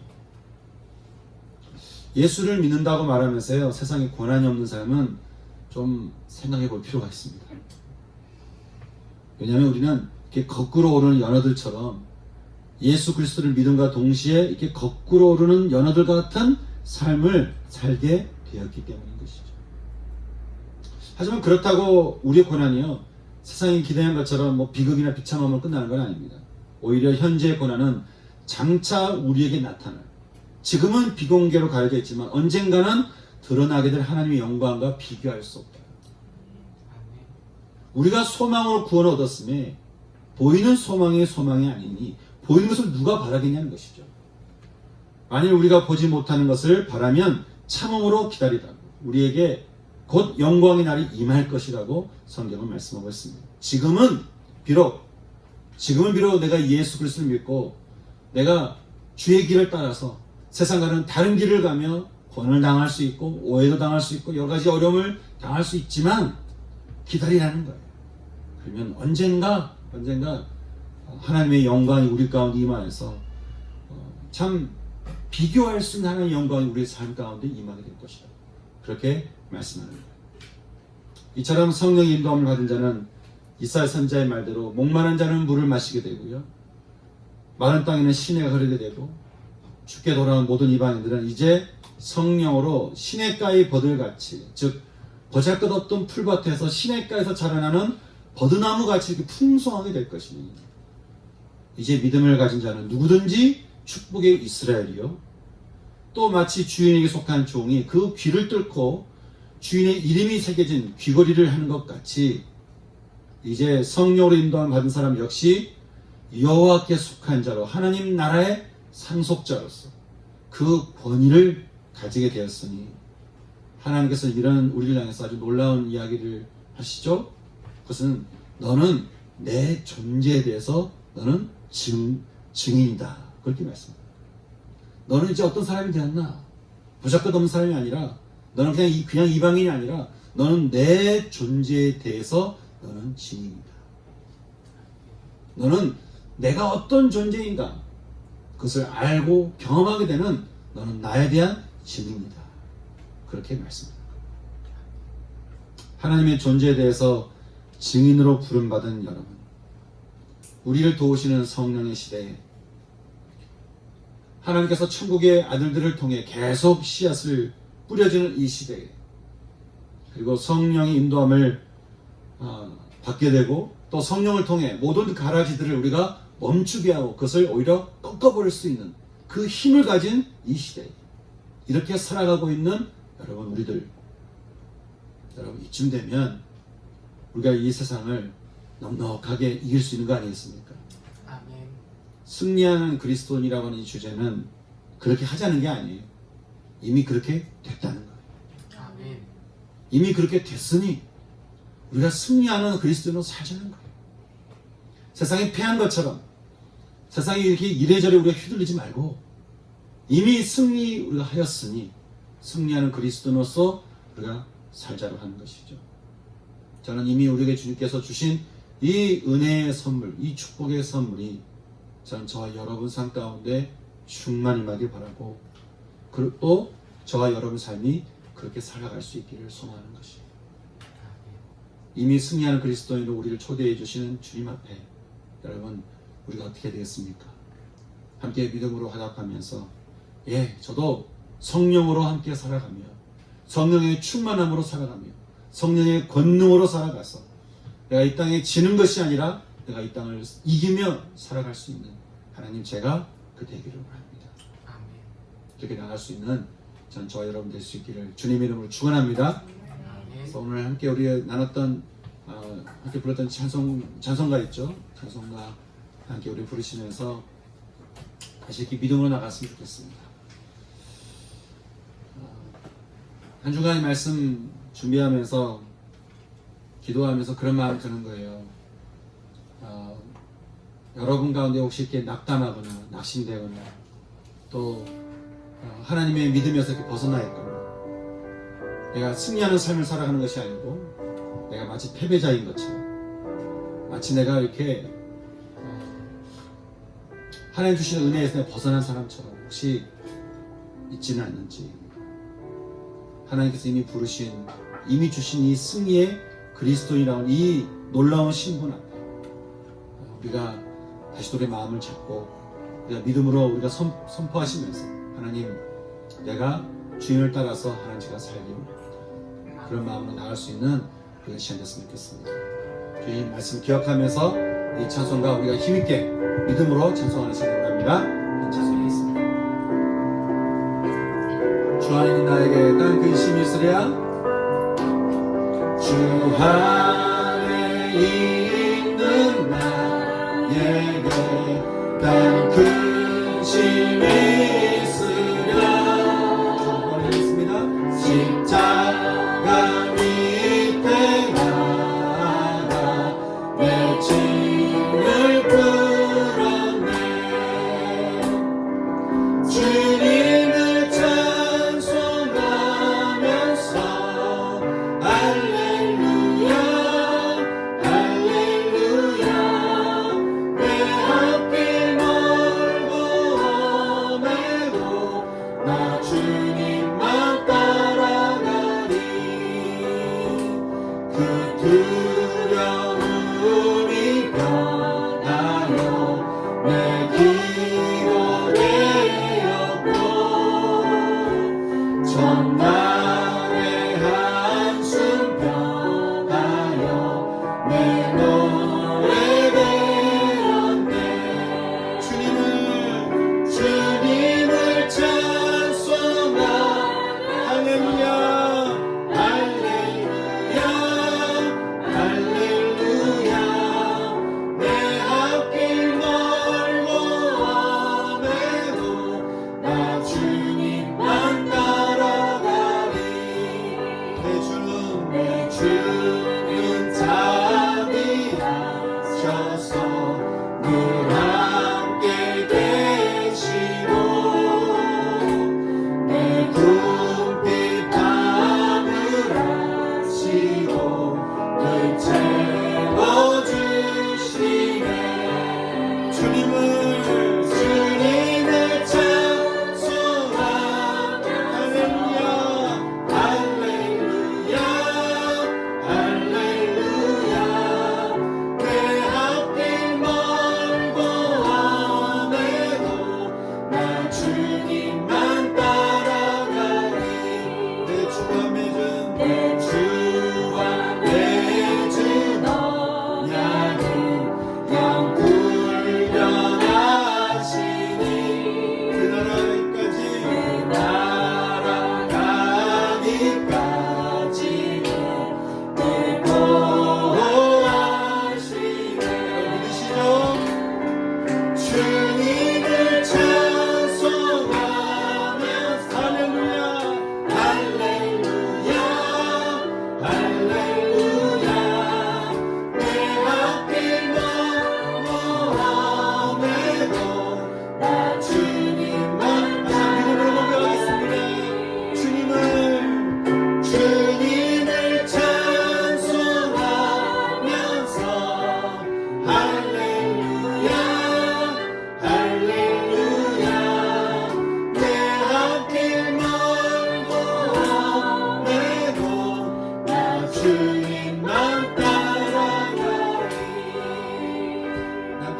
예수를 믿는다고 말하면서요, 세상에 고난이 없는 사람은 좀 생각해 볼 필요가 있습니다. 왜냐하면 우리는 이렇게 거꾸로 오르는 연어들처럼 예수 그리스도를 믿음과 동시에 이렇게 거꾸로 오르는 연어들 같은 삶을 살게 되었기 때문인 것이죠. 하지만 그렇다고 우리의 고난이요, 세상이 기대한 것처럼 뭐 비극이나 비참함으로 끝나는 건 아닙니다. 오히려 현재의 고난은 장차 우리에게 나타날, 지금은 비공개로 가려져 있지만 언젠가는 드러나게 될 하나님의 영광과 비교할 수 없다. 우리가 소망으로 구원을 얻었음에 보이는 소망이 소망이 아니니 보이는 것을 누가 바라겠냐는 것이죠. 만일 우리가 보지 못하는 것을 바라면 참음으로 기다리라고 우리에게 곧 영광의 날이 임할 것이라고 성경은 말씀하고 있습니다. 지금은 비록 내가 예수 그리스도를 믿고 내가 주의 길을 따라서 세상과는 다른 길을 가며 고난을 당할 수 있고 오해도 당할 수 있고 여러 가지 어려움을 당할 수 있지만 기다리라는 거예요. 그러면 언젠가 하나님의 영광이 우리 가운데 임하여서 참 비교할 수 있는 하나님의 영광이 우리의 삶 가운데 임하게 될 것이다. 그렇게 말씀하는 거예요. 이처럼 성령의 인도함을 받은 자는 이사야 선지자의 말대로 목마른 자는 물을 마시게 되고요, 마른 땅에는 시내가 흐르게 되고 죽게 돌아온 모든 이방인들은 이제 성령으로 시냇가의 버들같이, 즉 보잘것없던 풀밭에서 시냇가에서 자라나는 버드나무같이 이렇게 풍성하게 될 것이니 이제 믿음을 가진 자는 누구든지 축복의 이스라엘이요, 또 마치 주인에게 속한 종이 그 귀를 뚫고 주인의 이름이 새겨진 귀걸이를 하는 것 같이 이제 성령으로 인도함을 받은 사람 역시 여호와께 속한 자로 하나님 나라의 상속자로서 그 권위를 가지게 되었으니 하나님께서 이런 우리를 향해서 아주 놀라운 이야기를 하시죠. 그것은 너는 내 존재에 대해서 너는 증인이다. 그렇게 말씀합니다. 너는 이제 어떤 사람이 되었나? 보잘것없는 사람이 아니라 너는 그냥 이방인이 아니라 너는 내 존재에 대해서 너는 증인이다. 너는 내가 어떤 존재인가 그것을 알고 경험하게 되는 너는 나에 대한 증인이다. 그렇게 말씀합니다. 하나님의 존재에 대해서 증인으로 부름받은 여러분, 우리를 도우시는 성령의 시대에 하나님께서 천국의 아들들을 통해 계속 씨앗을 뿌려주는 이 시대에, 그리고 성령의 인도함을 받게 되고 또 성령을 통해 모든 가라지들을 우리가 멈추게 하고 그것을 오히려 꺾어버릴 수 있는 그 힘을 가진 이 시대에 이렇게 살아가고 있는 여러분, 여러분 이쯤 되면 우리가 이 세상을 넉넉하게 이길 수 있는 거 아니겠습니까? 아멘. 승리하는 그리스도인이라고 하는 이 주제는 그렇게 하자는 게 아니에요. 이미 그렇게 됐다는 거예요. 아멘. 이미 그렇게 됐으니 우리가 승리하는 그리스도인으로 살자는 거예요. 세상이 패한 것처럼 세상이 이렇게 이래저래 우리가 휘둘리지 말고 이미 우리가 하였으니 승리하는 그리스도인으로서 우리가 살자고 하는 것이죠. 저는 이미 우리에게 주님께서 주신 이 은혜의 선물, 이 축복의 선물이 저는 저와 여러분 삶 가운데 충만히 임하길 바라고, 그리고 또 저와 여러분 삶이 그렇게 살아갈 수 있기를 소망하는 것입니다. 이미 승리하는 그리스도인으로 우리를 초대해 주시는 주님 앞에 여러분 우리가 어떻게 되겠습니까? 함께 믿음으로 화답하면서 저도 성령으로 함께 살아가며 성령의 충만함으로 살아가며 성령의 권능으로 살아가서 내가 이 땅에 지는 것이 아니라 내가 이 땅을 이기며 살아갈 수 있는 하나님 제가 그 되기를 바랍니다. 그렇게 나갈 수 있는 저와 여러분 될 수 있기를 주님의 이름으로 축원합니다. 그래서 오늘 함께 우리 나눴던 함께 불렀던 찬송가 있죠. 찬송가 함께 우리 부르시면서 다시 이렇게 믿음으로 나갔으면 좋겠습니다. 한 주간의 말씀 준비하면서 기도하면서 그런 마음이 드는 거예요. 여러분 가운데 혹시 이렇게 낙담하거나 낙심되거나 또 하나님의 믿음에서 이렇게 벗어나 있거나 내가 승리하는 삶을 살아가는 것이 아니고 내가 마치 패배자인 것처럼 마치 내가 이렇게 하나님 주시는 은혜에서 내가 벗어난 사람처럼 혹시 있지는 않는지 하나님께서 이미 부르신 이미 주신 이 승리의 그리스도인이라는 이 놀라운 신분 앞에 우리가 다시 우리의 마음을 잡고 우리가 믿음으로 우리가 선포하시면서 하나님 내가 주님을 따라서 하나님 제가 살기를 원합니다. 그런 마음으로 나갈 수 있는 그런 시간 됐으면 좋겠습니다. 주님 말씀 기억하면서 이 찬송가 우리가 힘있게 믿음으로 찬송하는 시간을 원합니다. 찬송하겠습니다. 주 안에 나에게 딴 근심이 있으랴 주 안에 있는 나에게 딴 근심이 있으랴 주번에 있습니다. 십자가 밑에 나가 내 짐을 풀었네 주님을 찬송하면서 할렐루야 할렐루야 내 앞길 멀고 험해도 나 주님만 따라가리 그 두려움이 변하여 내 기도에 전날의 한숨 변하여 내 노래 되었네 주님을 찬송하 할렐루야 할렐루야 할렐루야 내 앞길 멀고 험해도 나 주님만 따라가리 내 주는 자비하셔서 늘 함께 계시고 내 궁핍 담으라시고 늘 채워주시네 주님을 찬송하 할렐루야 할렐루야 할렐루야 내 앞길 멀고 험해도 나 주님만 따라가리 내 주와 맺은 언약은 영불변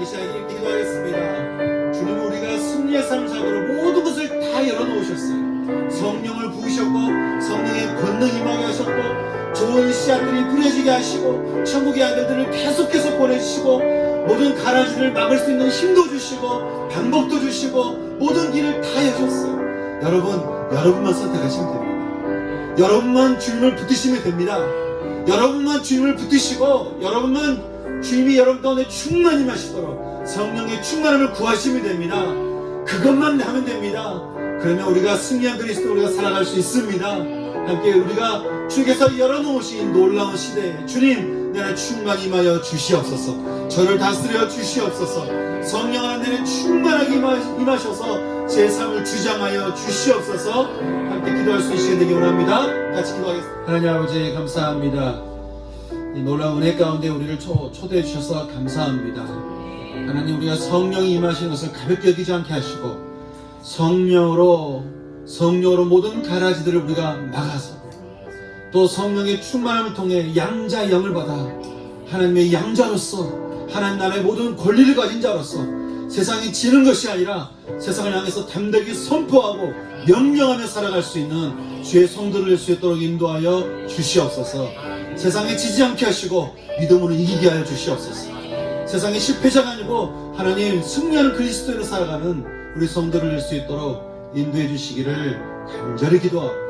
이 시간에 이렇게 기도하겠습니다. 주님, 우리가 승리의 삶상으로 모든 것을 다 열어놓으셨어요. 성령을 부으셨고 성령의 권능이 임하게 하셨고 좋은 씨앗들이 뿌려지게 하시고 천국의 아들들을 계속해서 보내주시고 모든 가라지를 막을 수 있는 힘도 주시고 방법도 주시고 모든 길을 다 여셨어요. 여러분만 선택하시면 됩니다. 여러분만 주님을 붙드시면 됩니다. 여러분만 주님을 붙드시고 여러분만 주님이 여러분 가운데 충만히 마시도록 성령의 충만함을 구하시면 됩니다. 그것만 하면 됩니다. 그러면 우리가 승리한 그리스도 우리가 살아갈 수 있습니다. 함께 우리가 주께서 열어놓으신 놀라운 시대에 주님 내 안에 충만히 임하여 주시옵소서. 저를 다스려 주시옵소서. 성령 안에 내게 충만하게 임하셔서 제 삶을 주장하여 주시옵소서. 함께 기도할 수 있게 되기 원합니다. 같이 기도하겠습니다. 하나님 아버지 감사합니다. 이 놀라운 은혜 가운데 우리를 초대해 주셔서 감사합니다. 하나님, 우리가 성령이 임하시는 것을 가볍게 여기지 않게 하시고 성령으로 모든 가라지들을 우리가 막아서 또 성령의 충만함을 통해 양자 영을 받아 하나님의 양자로서 하나님 나라의 모든 권리를 가진 자로서 세상이 지는 것이 아니라 세상을 향해서 담대하게 선포하고 명령하며 살아갈 수 있는 주의 성도를 낼 수 있도록 인도하여 주시옵소서. 세상에 지지 않게 하시고 믿음으로 이기게 하여 주시옵소서. 세상의 실패자가 아니고 하나님 승리하는 그리스도인으로 살아가는 우리 성도를 낼 수 있도록 인도해 주시기를 간절히 기도하고